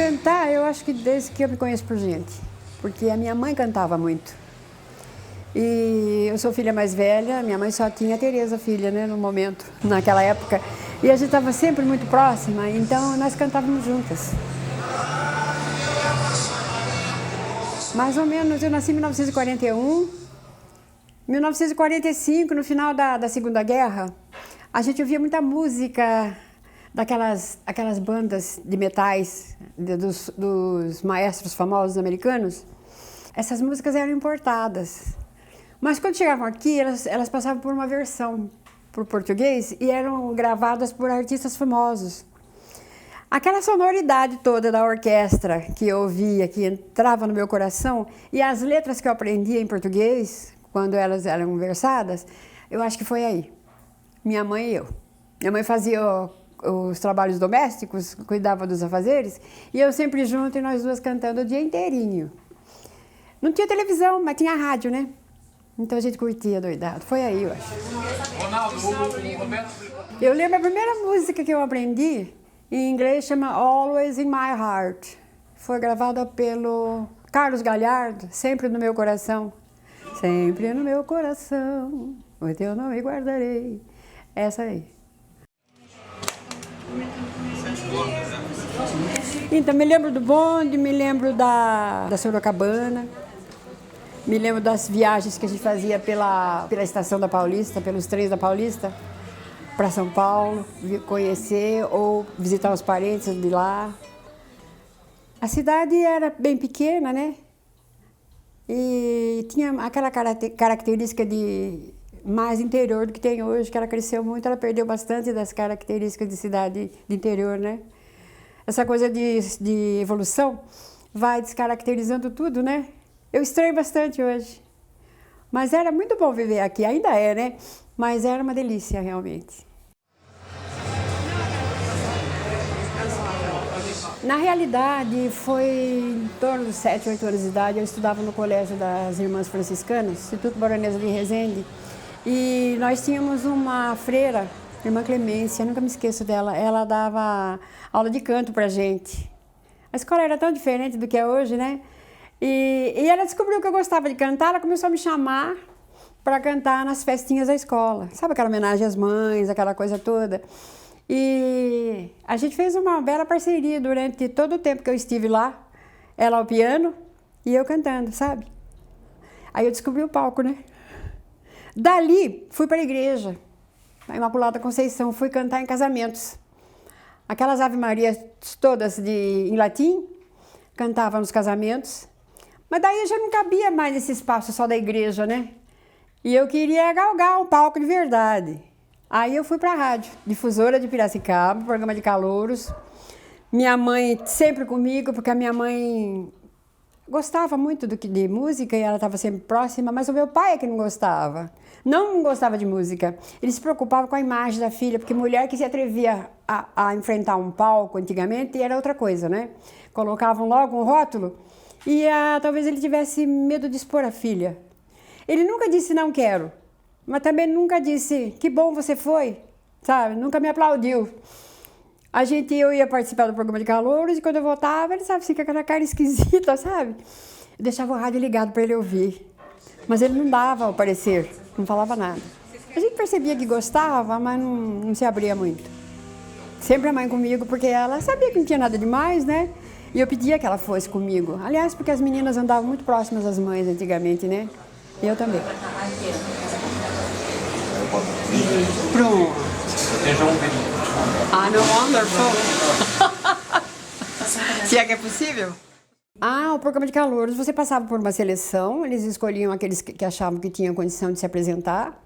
cantar, eu acho que desde que eu me conheço por gente. Porque a minha mãe cantava muito. E eu sou filha mais velha, minha mãe só tinha a Tereza, filha, né, no momento, naquela época. E a gente estava sempre muito próxima, então nós cantávamos juntas. Mais ou menos, eu nasci em 1941. 1945, no final da Segunda Guerra, a gente ouvia muita música aquelas bandas de metais dos maestros famosos americanos. Essas músicas eram importadas. Mas quando chegavam aqui, elas passavam por uma versão para o português e eram gravadas por artistas famosos. Aquela sonoridade toda da orquestra que eu ouvia, que entrava no meu coração, e as letras que eu aprendia em português, quando elas eram versadas, eu acho que foi aí. Minha mãe e eu. Minha mãe fazia os trabalhos domésticos, cuidava dos afazeres, e eu sempre junto e nós duas cantando o dia inteirinho. Não tinha televisão, mas tinha rádio, né? Então a gente curtia doidado. Foi aí, eu acho. Eu lembro a primeira música que eu aprendi, em inglês chama Always in My Heart. Foi gravada pelo Carlos Galhardo, Sempre no Meu Coração. Sempre no meu coração, o teu nome guardarei. Essa aí. Então, me lembro do bonde, me lembro da Sorocabana. Me lembro das viagens que a gente fazia pela estação da Paulista, pelos trens da Paulista, para São Paulo, conhecer ou visitar os parentes de lá. A cidade era bem pequena, né? E tinha aquela característica de mais interior do que tem hoje, que ela cresceu muito, ela perdeu bastante das características de cidade de interior, né? Essa coisa de evolução vai descaracterizando tudo, né? Eu estranho bastante hoje. Mas era muito bom viver aqui, ainda é, né? Mas era uma delícia, realmente. Na realidade, foi em torno dos 7, 8 anos de idade, eu estudava no colégio das Irmãs Franciscanas, Instituto Baronesa de Resende, e nós tínhamos uma freira, Irmã Clemência, nunca me esqueço dela, ela dava aula de canto pra gente. A escola era tão diferente do que é hoje, né? E ela descobriu que eu gostava de cantar, ela começou a me chamar para cantar nas festinhas da escola. Sabe aquela homenagem às mães, aquela coisa toda? E a gente fez uma bela parceria durante todo o tempo que eu estive lá. Ela ao piano e eu cantando, sabe? Aí eu descobri o palco, né? Dali, fui para a igreja, a Imaculada Conceição, fui cantar em casamentos. Aquelas ave-marias todas em latim, cantava nos casamentos. Mas daí já não cabia mais esse espaço só da igreja, né? E eu queria galgar um palco de verdade. Aí eu fui para a rádio, difusora de Piracicaba, programa de calouros. Minha mãe sempre comigo, porque a minha mãe gostava muito de música e ela estava sempre próxima, mas o meu pai é que não gostava. Não gostava de música. Ele se preocupava com a imagem da filha, porque mulher que se atrevia a enfrentar um palco antigamente era outra coisa, né? Colocavam logo um rótulo e talvez ele tivesse medo de expor a filha. Ele nunca disse não quero, mas também nunca disse que bom você foi, sabe? Nunca me aplaudiu. Eu ia participar do programa de calouros e quando eu voltava, ele sabe, fica com aquela cara esquisita, sabe? Eu deixava o rádio ligado para ele ouvir, mas ele não dava o parecer, não falava nada. A gente percebia que gostava, mas não se abria muito. Sempre a mãe comigo, porque ela sabia que não tinha nada demais, né? E eu pedia que ela fosse comigo. Aliás, porque as meninas andavam muito próximas das mães antigamente, né? E eu também. Pronto. Ah, no wonderful. Se é que é possível? O programa de calouros, você passava por uma seleção, eles escolhiam aqueles que achavam que tinham condição de se apresentar.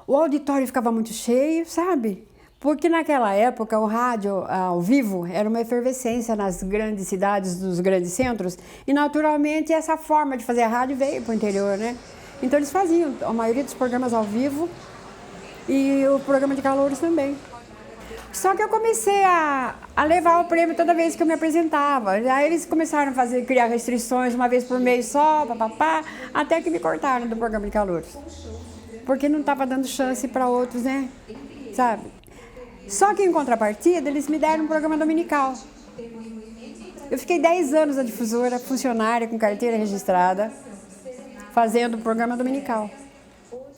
O auditório ficava muito cheio, sabe? Porque naquela época o rádio ao vivo era uma efervescência nas grandes cidades, dos grandes centros, e naturalmente essa forma de fazer rádio veio para o interior, né? Então eles faziam a maioria dos programas ao vivo e o programa de calouros também. Só que eu comecei a levar o prêmio toda vez que eu me apresentava. Aí eles começaram a criar restrições uma vez por mês só, papapá, até que me cortaram do programa de calouros. Porque não estava dando chance para outros, né? Sabe? Só que em contrapartida, eles me deram um programa dominical. Eu fiquei 10 anos na difusora, funcionária com carteira registrada, fazendo o programa dominical.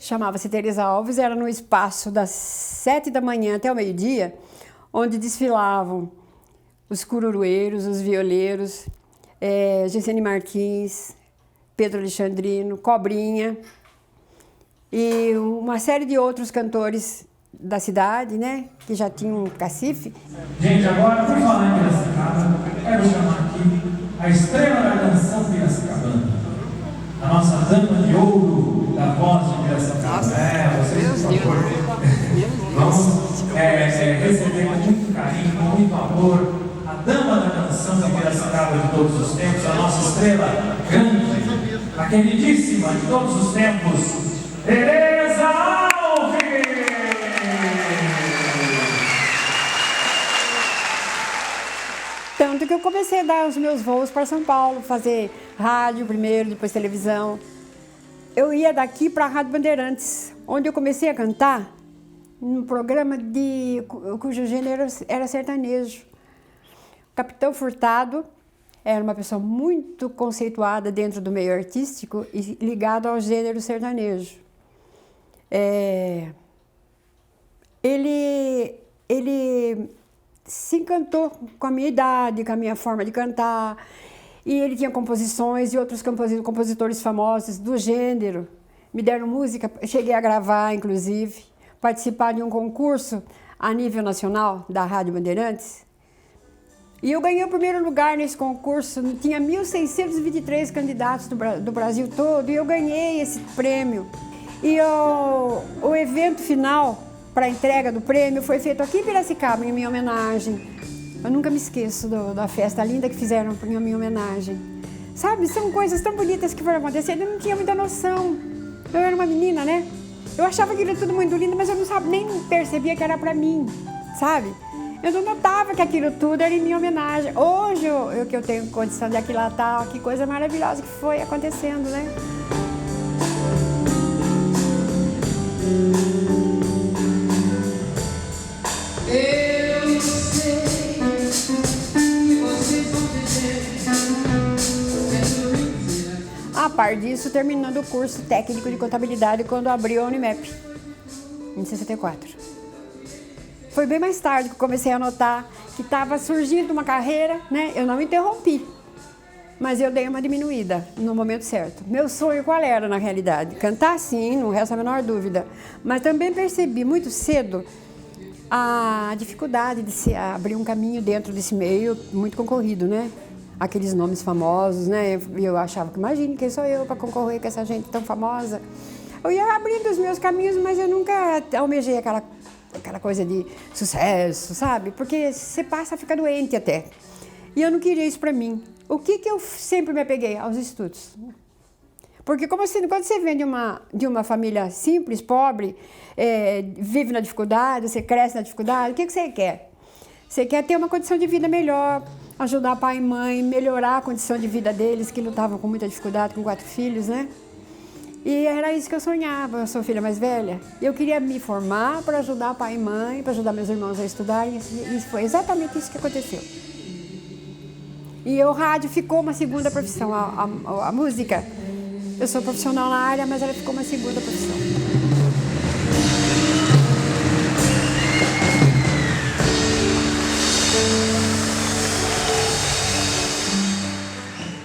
Chamava-se Teresa Alves, era no espaço das 7 da manhã até o meio-dia, onde desfilavam os cururueiros, os violeiros, Gessene Martins, Pedro Alexandrino, Cobrinha e uma série de outros cantores da cidade, né, que já tinham um cacife. Gente, agora, por falar em Piracicaba, quero chamar aqui a estrela da canção piracicabana, a nossa dama de ouro da voz de Piracicaba. Vocês, por favor, vamos receber com muito carinho, com muito amor, a dama da canção de Piracicaba de todos os tempos, a nossa estrela grande, a queridíssima de todos os tempos, Teresa Alves! Tanto que eu comecei a dar os meus voos para São Paulo, fazer rádio primeiro, depois televisão. Eu ia daqui para a Rádio Bandeirantes, onde eu comecei a cantar num programa cujo gênero era sertanejo. O Capitão Furtado era uma pessoa muito conceituada dentro do meio artístico e ligado ao gênero sertanejo. Ele se encantou com a minha idade, com a minha forma de cantar. E ele tinha composições e outros compositores famosos do gênero. Me deram música, cheguei a gravar, inclusive, participar de um concurso a nível nacional da Rádio Bandeirantes. E eu ganhei o primeiro lugar nesse concurso. Tinha 1.623 candidatos do Brasil todo e eu ganhei esse prêmio. E o evento final para a entrega do prêmio foi feito aqui em Piracicaba, em minha homenagem. Eu nunca me esqueço da festa linda que fizeram em minha homenagem. Sabe, são coisas tão bonitas que foram acontecendo, eu não tinha muita noção. Eu era uma menina, né? Eu achava aquilo tudo muito lindo, mas eu não nem percebia que era para mim, sabe? Eu não notava que aquilo tudo era em minha homenagem. Hoje, que eu tenho condição de aquilatar, que coisa maravilhosa que foi acontecendo, né? Eu sei que vocês vão dizer. A par disso, terminando o curso técnico de contabilidade quando abriu a Unimep, em 64. Foi bem mais tarde que eu comecei a notar que estava surgindo uma carreira, né? Eu não interrompi, mas eu dei uma diminuída no momento certo. Meu sonho qual era, na realidade? Cantar, sim, não resta a menor dúvida. Mas também percebi muito cedo a dificuldade de se abrir um caminho dentro desse meio muito concorrido, né? Aqueles nomes famosos, né? Eu achava que, imagine, quem sou eu para concorrer com essa gente tão famosa? Eu ia abrindo os meus caminhos, mas eu nunca almejei aquela coisa de sucesso, sabe? Porque você passa a ficar doente até. E eu não queria isso para mim. O que eu sempre me apeguei? Aos estudos. Porque quando você vem de uma família simples, pobre, vive na dificuldade, você cresce na dificuldade, o que você quer? Você quer ter uma condição de vida melhor, ajudar pai e mãe, melhorar a condição de vida deles, que lutavam com muita dificuldade, com 4 filhos, né? E era isso que eu sonhava. Eu sou filha mais velha. Eu queria me formar para ajudar pai e mãe, para ajudar meus irmãos a estudarem. E foi exatamente isso que aconteceu. E o rádio ficou uma segunda profissão. A música, eu sou profissional na área, mas ela ficou uma segunda profissão.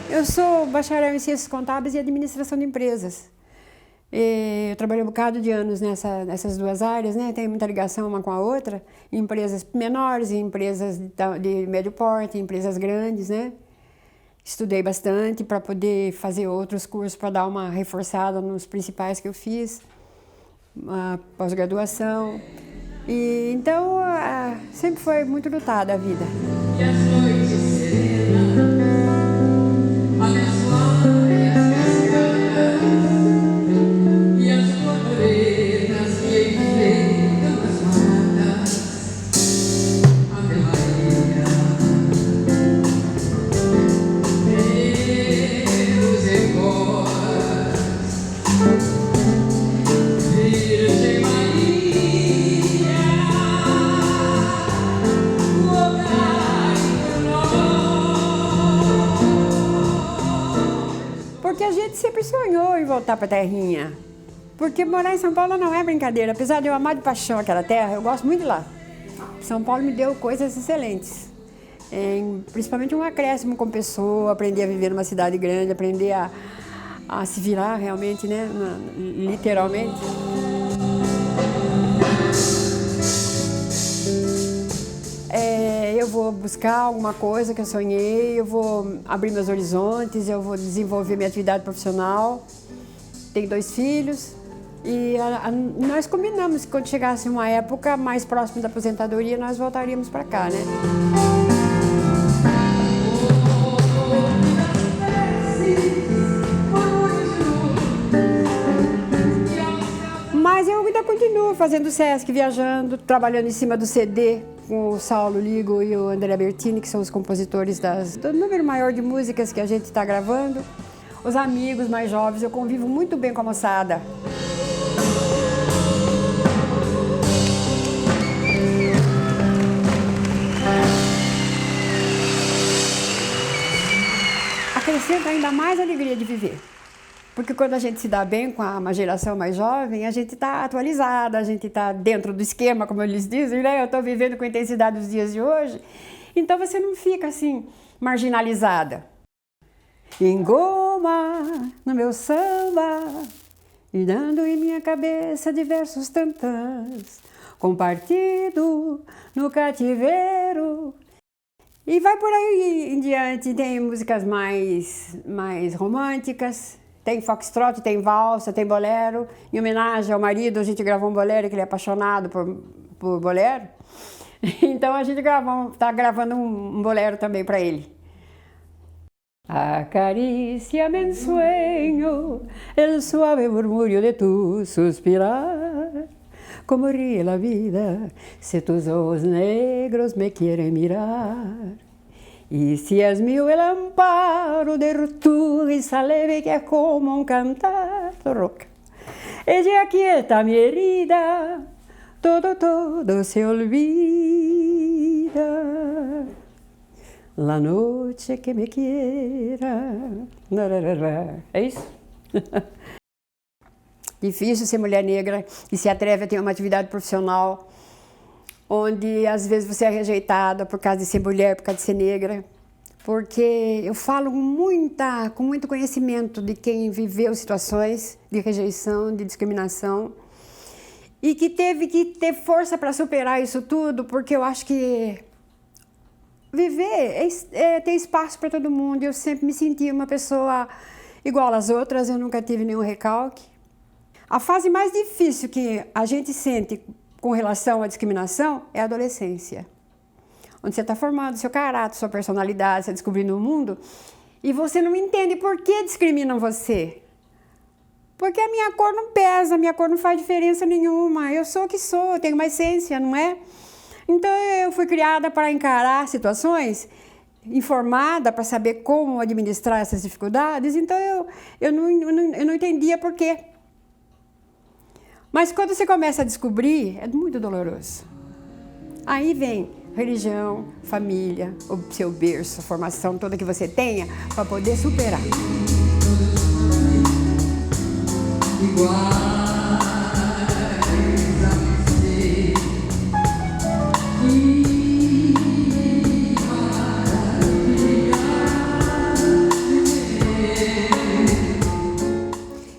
Eu sou bacharel em Ciências Contábeis e Administração de Empresas. Eu trabalhei um bocado de anos nessas duas áreas, né? Tenho muita ligação uma com a outra, em empresas menores, em empresas de médio porte, em empresas grandes, né? Estudei bastante para poder fazer outros cursos para dar uma reforçada nos principais que eu fiz, uma pós-graduação. E então sempre foi muito lutada a vida. E as noites serenas, abençoar e as cascadas, e as borboletas que enfeitam as matas. Ave Maria, Deus em vós, Virgem Maria, rogai porque a gente sempre sonhou em voltar para a terrinha. Porque morar em São Paulo não é brincadeira. Apesar de eu amar de paixão aquela terra, eu gosto muito de lá. São Paulo me deu coisas excelentes. Principalmente um acréscimo como pessoa, aprender a viver numa cidade grande, aprender a se virar realmente, né? Literalmente. Eu vou buscar alguma coisa que eu sonhei, eu vou abrir meus horizontes, eu vou desenvolver minha atividade profissional. Tenho 2 filhos e nós combinamos que quando chegasse uma época mais próxima da aposentadoria, nós voltaríamos para cá, né? Mas eu ainda continuo fazendo SESC, viajando, trabalhando em cima do CD com o Saulo Ligo e o André Bertini, que são os compositores do número maior de músicas que a gente está gravando. Os amigos mais jovens, eu convivo muito bem com a moçada. Acrescenta ainda mais alegria de viver. Porque quando a gente se dá bem com uma geração mais jovem, a gente está atualizada, a gente está dentro do esquema, como eles dizem, né? Eu estou vivendo com a intensidade dos dias de hoje. Então você não fica assim, marginalizada. Engoma no meu samba, e dando em minha cabeça diversos tantãs, com partido no cativeiro. E vai por aí em diante, tem músicas mais românticas, tem foxtrot, tem valsa, tem bolero. Em homenagem ao marido, a gente gravou um bolero, que ele é apaixonado por bolero. Então a gente está gravando um bolero também para ele. Acaríciame en sueño el suave murmullo de tu suspirar, como ríe la vida si tus ojos negros me quieren mirar. Y si es mío el amparo de tu risa leve que es como un cantar roca. Ella aquieta mi herida, todo se olvida. La noche que me quiera. É isso? Difícil ser mulher negra e se atreve a ter uma atividade profissional onde às vezes você é rejeitada por causa de ser mulher, por causa de ser negra. Porque eu falo com muito conhecimento de quem viveu situações de rejeição, de discriminação e que teve que ter força para superar isso tudo, porque eu acho que viver é ter espaço para todo mundo. Eu sempre me senti uma pessoa igual às outras, eu nunca tive nenhum recalque. A fase mais difícil que a gente sente com relação à discriminação é a adolescência, onde você está formando seu caráter, sua personalidade, você está descobrindo o mundo e você não entende por que discriminam você. Porque a minha cor não pesa, a minha cor não faz diferença nenhuma, eu sou o que sou, eu tenho uma essência, não é? Então eu fui criada para encarar situações, informada para saber como administrar essas dificuldades, então eu não entendia por quê. Mas quando você começa a descobrir, é muito doloroso. Aí vem religião, família, o seu berço, a formação toda que você tenha para poder superar.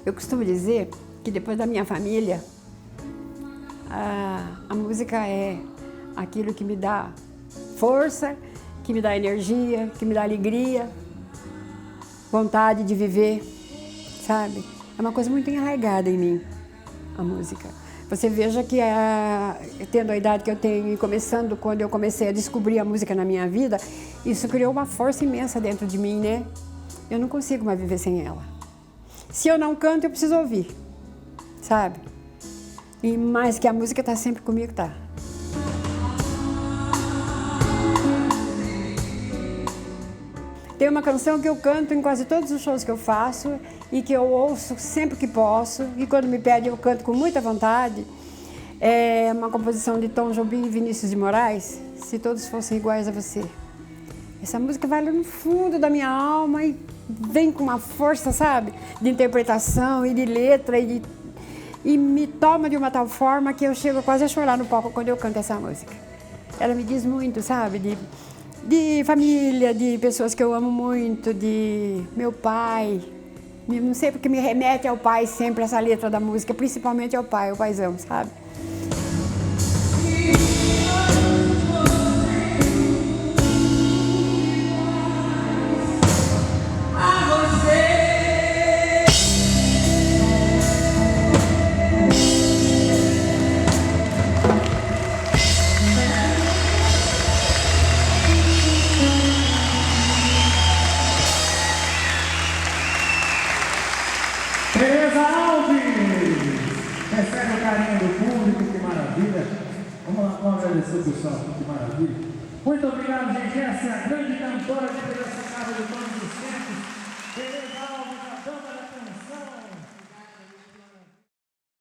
Eu costumo dizer que depois da minha família, a música é aquilo que me dá força, que me dá energia, que me dá alegria, vontade de viver, sabe? É uma coisa muito enraizada em mim, a música. Você veja que tendo a idade que eu tenho e começando quando eu comecei a descobrir a música na minha vida, isso criou uma força imensa dentro de mim, né? Eu não consigo mais viver sem ela. Se eu não canto, eu preciso ouvir, sabe? E mais que a música está sempre comigo, tá? Tem uma canção que eu canto em quase todos os shows que eu faço e que eu ouço sempre que posso, e quando me pede eu canto com muita vontade. É uma composição de Tom Jobim e Vinícius de Moraes, Se Todos Fossem Iguais a Você. Essa música vai lá no fundo da minha alma e vem com uma força, sabe? De interpretação e de letra e me toma de uma tal forma que eu chego quase a chorar no palco quando eu canto essa música. Ela me diz muito, sabe? De família, de pessoas que eu amo muito, de meu pai. Não sei porque me remete ao pai sempre essa letra da música, principalmente ao pai, ao paizão, sabe? Tereza Alves! Recebe o carinho do público, que maravilha. Vamos agradecer o pessoal, que maravilha. Muito obrigado, gente. Essa é a grande cantora de Piracicaba de todos os tempos.